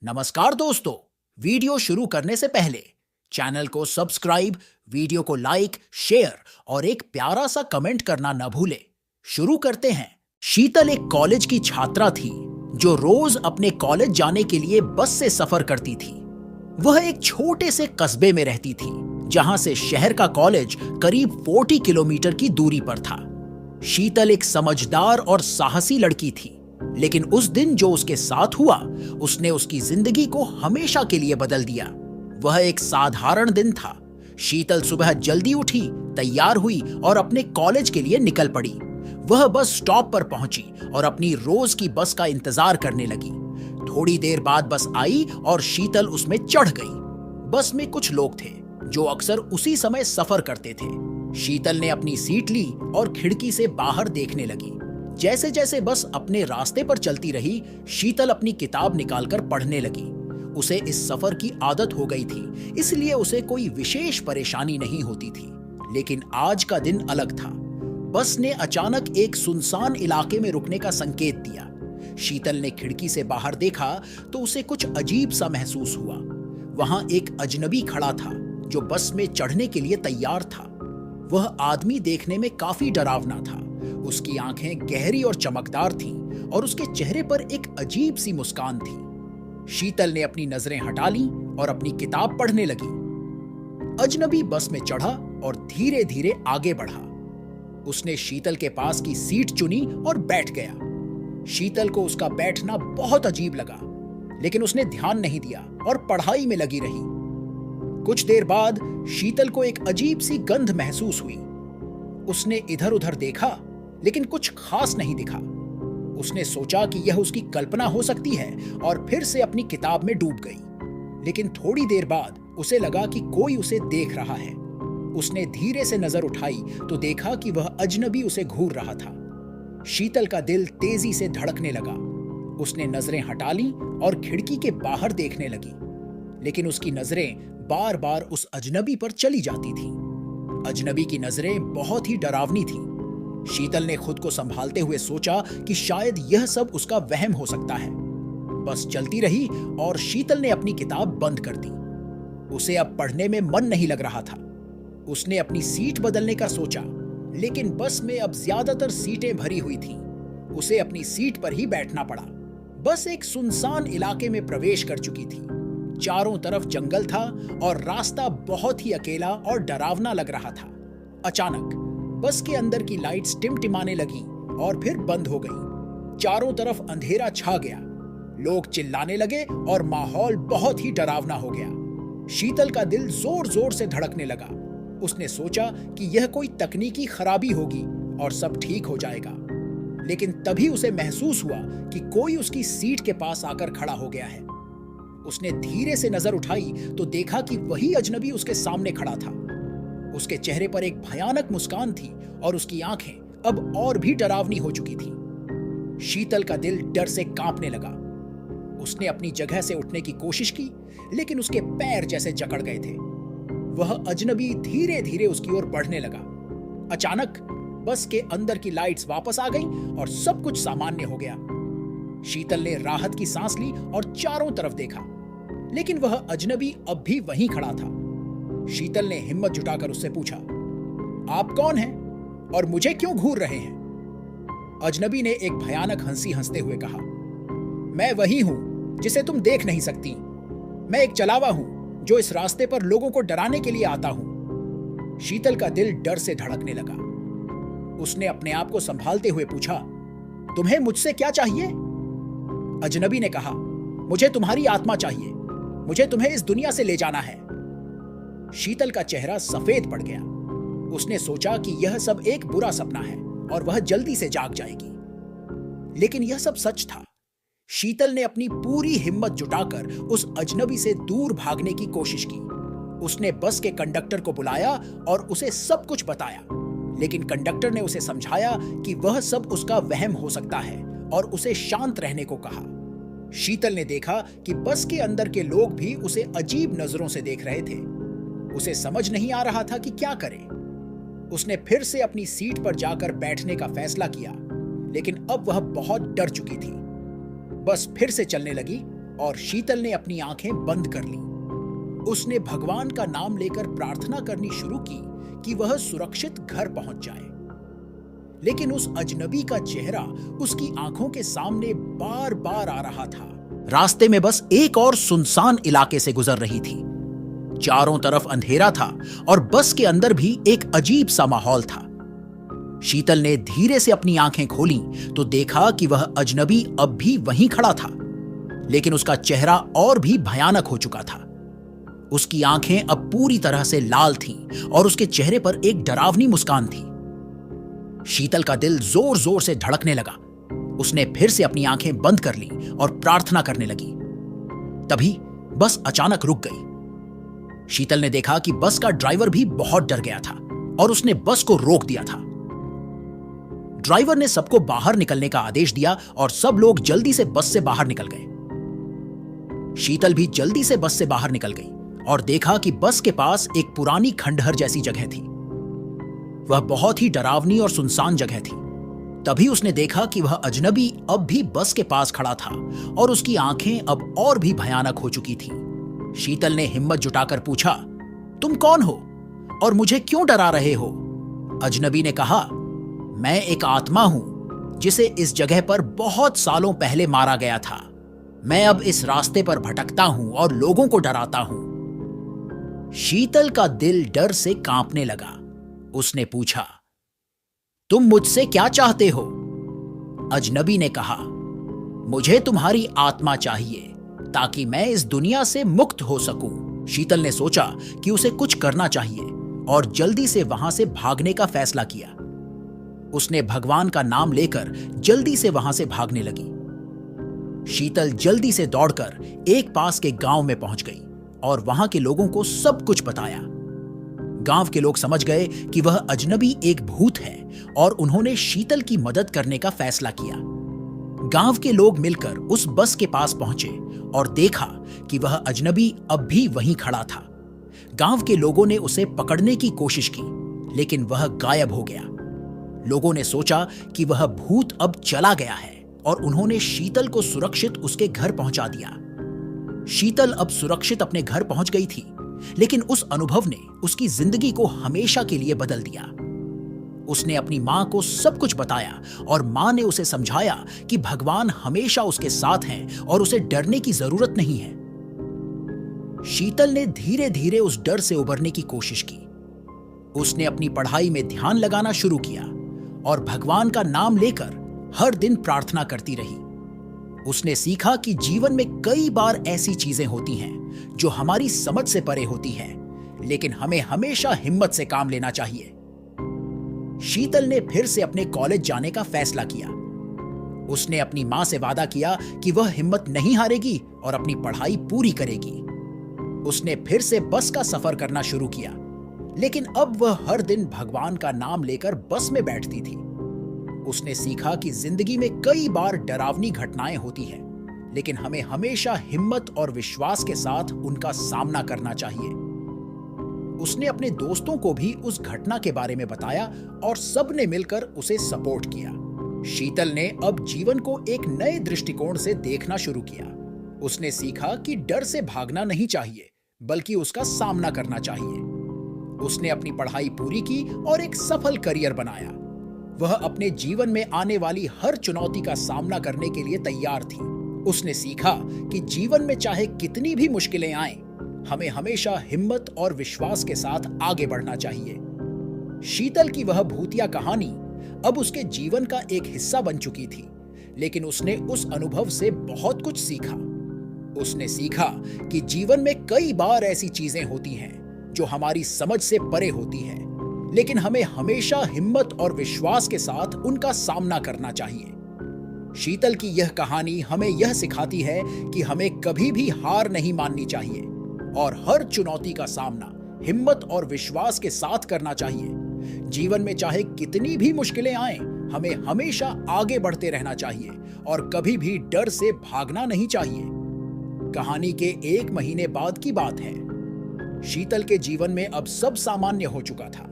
नमस्कार दोस्तों। वीडियो शुरू करने से पहले चैनल को सब्सक्राइब, वीडियो को लाइक, शेयर और एक प्यारा सा कमेंट करना न भूलें। शुरू करते हैं। शीतल एक कॉलेज की छात्रा थी जो रोज अपने कॉलेज जाने के लिए बस से सफर करती थी। वह एक छोटे से कस्बे में रहती थी जहां से शहर का कॉलेज करीब 40 किलोमीटर की दूरी पर था। शीतल एक समझदार और साहसी लड़की थी, लेकिन उस दिन जो उसके साथ हुआ उसने उसकी जिंदगी को हमेशा के लिए बदल दिया। वह एक साधारण दिन था। शीतल सुबह जल्दी उठी, तैयार हुई और अपने कॉलेज के लिए निकल पड़ी। वह बस स्टॉप पर पहुंची और अपनी रोज की बस का इंतजार करने लगी। थोड़ी देर बाद बस आई और शीतल उसमें चढ़ गई। बस में कुछ लोग थे जो अक्सर उसी समय सफर करते थे। शीतल ने अपनी सीट ली और खिड़की से बाहर देखने लगी। जैसे जैसे बस अपने रास्ते पर चलती रही, शीतल अपनी किताब निकालकर पढ़ने लगी। उसे इस सफर की आदत हो गई थी, इसलिए उसे कोई विशेष परेशानी नहीं होती थी। लेकिन आज का दिन अलग था। बस ने अचानक एक सुनसान इलाके में रुकने का संकेत दिया। शीतल ने खिड़की से बाहर देखा तो उसे कुछ अजीब सा महसूस हुआ। वहां एक अजनबी खड़ा था जो बस में चढ़ने के लिए तैयार था। वह आदमी देखने में काफी डरावना था। उसकी आंखें गहरी और चमकदार थीं और उसके चेहरे पर एक अजीब सी मुस्कान थी। शीतल ने अपनी नजरें हटा लीं और अपनी किताब पढ़ने लगी। अजनबी बस में चढ़ा और धीरे धीरे आगे बढ़ा। उसने शीतल के पास की सीट चुनी और बैठ गया। शीतल को उसका बैठना बहुत अजीब लगा, लेकिन उसने ध्यान नहीं दिया और पढ़ाई में लगी रही। कुछ देर बाद शीतल को एक अजीब सी गंध महसूस हुई। उसने इधर उधर देखा, लेकिन कुछ खास नहीं दिखा। उसने सोचा कि यह उसकी कल्पना हो सकती है और फिर से अपनी किताब में डूब गई। लेकिन थोड़ी देर बाद उसे लगा कि कोई उसे देख रहा है। उसने धीरे से नजर उठाई तो देखा कि वह अजनबी उसे घूर रहा था। शीतल का दिल तेजी से धड़कने लगा। उसने नजरें हटा लीं और खिड़की के बाहर देखने लगी, लेकिन उसकी नजरें बार बार उस अजनबी पर चली जाती थीं। अजनबी की नजरें बहुत ही डरावनी थीं। शीतल ने खुद को संभालते हुए सोचा कि शायद यह सब उसका वहम हो सकता है। बस चलती रही और शीतल ने अपनी किताब बंद कर दी। उसे अब पढ़ने में मन नहीं लग रहा था। उसने अपनी सीट बदलने का सोचा, लेकिन बस में अब ज्यादातर सीटें भरी हुई थीं। उसे अपनी सीट पर ही बैठना पड़ा। बस एक सुनसान इलाके में प्रवेश कर चुकी थी। चारों तरफ जंगल था और रास्ता बहुत ही अकेला और डरावना लग रहा था। अचानक बस के अंदर की लाइट्स टिमटिमाने लगी और फिर बंद हो गई। चारों तरफ अंधेरा छा गया। लोग चिल्लाने लगे और माहौल बहुत ही डरावना हो गया। शीतल का दिल जोर जोर से धड़कने लगा। उसने सोचा कि यह कोई तकनीकी खराबी होगी और सब ठीक हो जाएगा। लेकिन तभी उसे महसूस हुआ कि कोई उसकी सीट के पास आकर खड़ा हो गया है। उसने धीरे से नजर उठाई तो देखा कि वही अजनबी उसके सामने खड़ा था। उसके चेहरे पर एक भयानक मुस्कान थी और उसकी आंखें अब और भी डरावनी हो चुकी थी। शीतल का दिल डर से कांपने लगा। उसने अपनी जगह से उठने की कोशिश की, लेकिन उसके पैर जैसे जकड़ गए थे। वह अजनबी धीरे धीरे उसकी ओर बढ़ने लगा। अचानक बस के अंदर की लाइट्स वापस आ गईं और सब कुछ सामान्य हो गया। शीतल ने राहत की सांस ली और चारों तरफ देखा, लेकिन वह अजनबी अब भी वहीं खड़ा था। शीतल ने हिम्मत जुटाकर उससे पूछा, आप कौन हैं और मुझे क्यों घूर रहे हैं? अजनबी ने एक भयानक हंसी हंसते हुए कहा, मैं वही हूं जिसे तुम देख नहीं सकती। मैं एक चलावा हूं जो इस रास्ते पर लोगों को डराने के लिए आता हूं। शीतल का दिल डर से धड़कने लगा। उसने अपने आप को संभालते हुए पूछा, तुम्हें मुझसे क्या चाहिए? अजनबी ने कहा, मुझे तुम्हारी आत्मा चाहिए। मुझे तुम्हें इस दुनिया से ले जाना है। शीतल का चेहरा सफेद पड़ गया। उसने सोचा कि यह सब एक बुरा सपना है और वह जल्दी से जाग जाएगी। लेकिन यह सब सच था। शीतल ने अपनी पूरी हिम्मत जुटाकर उस अजनबी से दूर भागने की कोशिश की। उसने बस के कंडक्टर को बुलाया और उसे सब कुछ बताया, लेकिन कंडक्टर ने उसे समझाया कि वह सब उसका वहम हो सकता है और उसे शांत रहने को कहा। शीतल ने देखा कि बस के अंदर के लोग भी उसे अजीब नजरों से देख रहे थे। उसे समझ नहीं आ रहा था कि क्या करे। उसने फिर से अपनी सीट पर जाकर बैठने का फैसला किया, लेकिन अब वह बहुत डर चुकी थी। बस फिर से चलने लगी और शीतल ने अपनी आंखें बंद कर ली। उसने भगवान का नाम लेकर प्रार्थना करनी शुरू की कि वह सुरक्षित घर पहुंच जाए। लेकिन उस अजनबी का चेहरा उसकी आंखों के सामने बार बार आ रहा था। रास्ते में बस एक और सुनसान इलाके से गुजर रही थी। चारों तरफ अंधेरा था और बस के अंदर भी एक अजीब सा माहौल था। शीतल ने धीरे से अपनी आंखें खोली तो देखा कि वह अजनबी अब भी वहीं खड़ा था, लेकिन उसका चेहरा और भी भयानक हो चुका था। उसकी आंखें अब पूरी तरह से लाल थीं और उसके चेहरे पर एक डरावनी मुस्कान थी। शीतल का दिल जोर जोर से धड़कने लगा। उसने फिर से अपनी आंखें बंद कर ली और प्रार्थना करने लगी। तभी बस अचानक रुक गई। शीतल ने देखा कि बस का ड्राइवर भी बहुत डर गया था और उसने बस को रोक दिया था। ड्राइवर ने सबको बाहर निकलने का आदेश दिया और सब लोग जल्दी से बस से बाहर निकल गए। शीतल भी जल्दी से बस से बाहर निकल गई और देखा कि बस के पास एक पुरानी खंडहर जैसी जगह थी। वह बहुत ही डरावनी और सुनसान जगह थी। तभी उसने देखा कि वह अजनबी अब भी बस के पास खड़ा था और उसकी आंखें अब और भी भयानक हो चुकी थीं। शीतल ने हिम्मत जुटाकर पूछा, तुम कौन हो और मुझे क्यों डरा रहे हो? अजनबी ने कहा, मैं एक आत्मा हूं जिसे इस जगह पर बहुत सालों पहले मारा गया था। मैं अब इस रास्ते पर भटकता हूं और लोगों को डराता हूं। शीतल का दिल डर से कांपने लगा। उसने पूछा, तुम मुझसे क्या चाहते हो? अजनबी ने कहा, मुझे तुम्हारी आत्मा चाहिए ताकि मैं इस दुनिया से मुक्त हो सकूं। शीतल ने सोचा कि उसे कुछ करना चाहिए और जल्दी से वहां से भागने का फैसला किया। उसने भगवान का नाम लेकर जल्दी से वहां से भागने लगी। शीतल जल्दी से दौड़कर एक पास के गांव में पहुंच गई और वहां के लोगों को सब कुछ बताया। गांव के लोग समझ गए कि वह अजनबी एक भूत है और उन्होंने शीतल की मदद करने का फैसला किया। गांव के लोग मिलकर उस बस के पास पहुंचे और देखा कि वह अजनबी अब भी वहीं खड़ा था। गांव के लोगों ने उसे पकड़ने की कोशिश की, लेकिन वह गायब हो गया। लोगों ने सोचा कि वह भूत अब चला गया है और उन्होंने शीतल को सुरक्षित उसके घर पहुंचा दिया। शीतल अब सुरक्षित अपने घर पहुंच गई थी, लेकिन उस अनुभव ने उसकी जिंदगी को हमेशा के लिए बदल दिया। उसने अपनी मां को सब कुछ बताया और मां ने उसे समझाया कि भगवान हमेशा उसके साथ हैं और उसे डरने की जरूरत नहीं है। शीतल ने धीरे धीरे उस डर से उबरने की कोशिश की। उसने अपनी पढ़ाई में ध्यान लगाना शुरू किया और भगवान का नाम लेकर हर दिन प्रार्थना करती रही। उसने सीखा कि जीवन में कई बार ऐसी चीजें होती हैं जो हमारी समझ से परे होती हैं, लेकिन हमें हमेशा हिम्मत से काम लेना चाहिए। शीतल ने फिर से अपने कॉलेज जाने का फैसला किया। उसने अपनी मां से वादा किया कि वह हिम्मत नहीं हारेगी और अपनी पढ़ाई पूरी करेगी। उसने फिर से बस का सफर करना शुरू किया, लेकिन अब वह हर दिन भगवान का नाम लेकर बस में बैठती थी। उसने सीखा कि जिंदगी में कई बार डरावनी घटनाएं होती हैं, लेकिन हमें हमेशा हिम्मत और विश्वास के साथ उनका सामना करना चाहिए। उसने अपने दोस्तों को भी उस घटना के बारे में बताया और सबने मिलकर उसे सपोर्ट किया। शीतल ने अब जीवन को एक नए दृष्टिकोण से देखना शुरू किया। उसने सीखा कि डर से भागना नहीं चाहिए, बल्कि उसका सामना करना चाहिए। उसने अपनी पढ़ाई पूरी की और एक सफल करियर बनाया। वह अपने जीवन में आने वाली हर चुनौती का सामना करने के लिए तैयार थी। उसने सीखा कि जीवन में चाहे कितनी भी मुश्किलें आएं, हमें हमेशा हिम्मत और विश्वास के साथ आगे बढ़ना चाहिए। शीतल की वह भूतिया कहानी अब उसके जीवन का एक हिस्सा बन चुकी थी, लेकिन उसने उस अनुभव से बहुत कुछ सीखा। उसने सीखा कि जीवन में कई बार ऐसी चीजें होती हैं जो हमारी समझ से परे होती हैं, लेकिन हमें हमेशा हिम्मत और विश्वास के साथ उनका सामना करना चाहिए। शीतल की यह कहानी हमें यह सिखाती है कि हमें कभी भी हार नहीं माननी चाहिए और हर चुनौती का सामना हिम्मत और विश्वास के साथ करना चाहिए। जीवन में चाहे कितनी भी मुश्किलें आएं, हमें हमेशा आगे बढ़ते रहना चाहिए और कभी भी डर से भागना नहीं चाहिए। कहानी के 1 महीने बाद की बात है। शीतल के जीवन में अब सब सामान्य हो चुका था।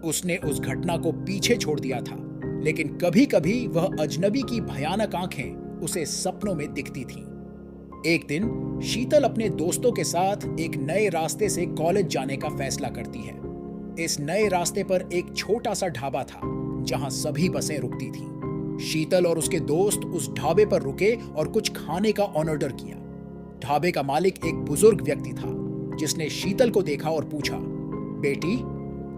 उसने उस घटना को पीछे छोड़ दिया था, लेकिन कभी-कभी वह अजनबी की भयानक आंखें उसे सपनों में दिखती थीं। एक दिन शीतल अपने दोस्तों के साथ एक नए रास्ते से कॉलेज जाने का फैसला करती है। इस नए रास्ते पर एक छोटा सा ढाबा था जहां सभी बसें रुकती थीं। शीतल और उसके दोस्त उस ढाबे पर रुके और कुछ खाने का ऑर्डर किया। ढाबे का मालिक एक बुजुर्ग व्यक्ति था जिसने शीतल को देखा और पूछा, बेटी,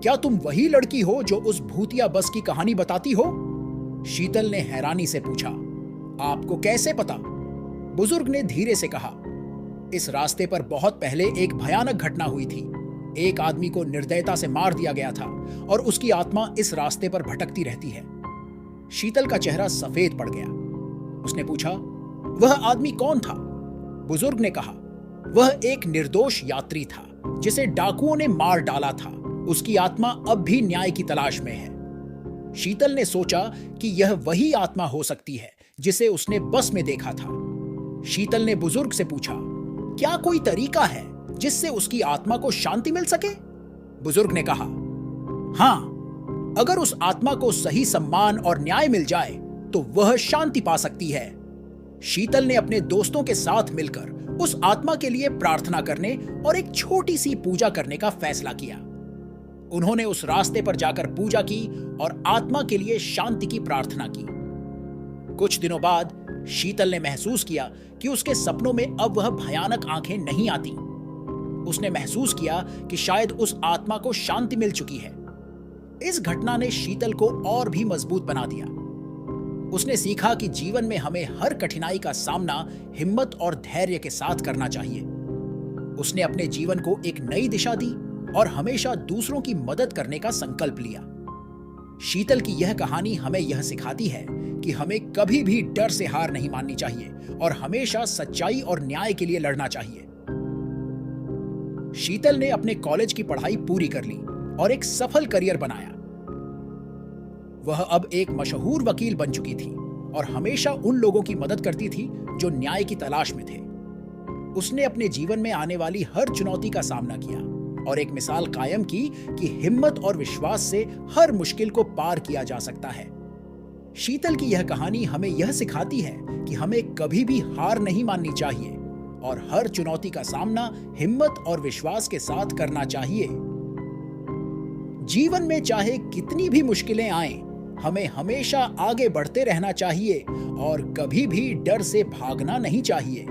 क्या तुम वही लड़की हो जो उस भूतिया बस की कहानी बताती हो? शीतल ने हैरानी से पूछा, आपको कैसे पता? बुजुर्ग ने धीरे से कहा, इस रास्ते पर बहुत पहले एक भयानक घटना हुई थी। एक आदमी को निर्दयता से मार दिया गया था और उसकी आत्मा इस रास्ते पर भटकती रहती है। शीतल का चेहरा सफेद पड़ गया। उसने पूछा, वह आदमी कौन था? बुजुर्ग ने कहा, वह एक निर्दोष यात्री था जिसे डाकुओं ने मार डाला था। उसकी आत्मा अब भी न्याय की तलाश में है। शीतल ने सोचा कि यह वही आत्मा हो सकती है जिसे उसने बस में देखा था। शीतल ने बुजुर्ग से पूछा, क्या कोई तरीका है जिससे उसकी आत्मा को शांति मिल सके? बुजुर्ग ने कहा, हां, अगर उस आत्मा को सही सम्मान और न्याय मिल जाए तो वह शांति पा सकती है। शीतल ने अपने दोस्तों के साथ मिलकर उस आत्मा के लिए प्रार्थना करने और एक छोटी सी पूजा करने का फैसला किया। उन्होंने उस रास्ते पर जाकर पूजा की और आत्मा के लिए शांति की प्रार्थना की। कुछ दिनों बाद शीतल ने महसूस किया कि उसके सपनों में अब वह भयानक आंखें नहीं आती। उसने महसूस किया कि शायद उस आत्मा को शांति मिल चुकी है। इस घटना ने शीतल को और भी मजबूत बना दिया। उसने सीखा कि जीवन में हमें हर कठिनाई का सामना हिम्मत और धैर्य के साथ करना चाहिए। उसने अपने जीवन को एक नई दिशा दी और हमेशा दूसरों की मदद करने का संकल्प लिया। शीतल की यह कहानी हमें यह सिखाती है कि हमें कभी भी डर से हार नहीं माननी चाहिए और हमेशा सच्चाई और न्याय के लिए लड़ना चाहिए। शीतल ने अपने कॉलेज की पढ़ाई पूरी कर ली और एक सफल करियर बनाया। वह अब एक मशहूर वकील बन चुकी थी और हमेशा उन लोगों की मदद करती थी जो न्याय की तलाश में थे। उसने अपने जीवन में आने वाली हर चुनौती का सामना किया और एक मिसाल कायम की कि हिम्मत और विश्वास से हर मुश्किल को पार किया जा सकता है। शीतल की यह कहानी हमें यह सिखाती है कि हमें कभी भी हार नहीं माननी चाहिए और हर चुनौती का सामना हिम्मत और विश्वास के साथ करना चाहिए। जीवन में चाहे कितनी भी मुश्किलें आएं, हमें हमेशा आगे बढ़ते रहना चाहिए और कभी भी डर से भागना नहीं चाहिए।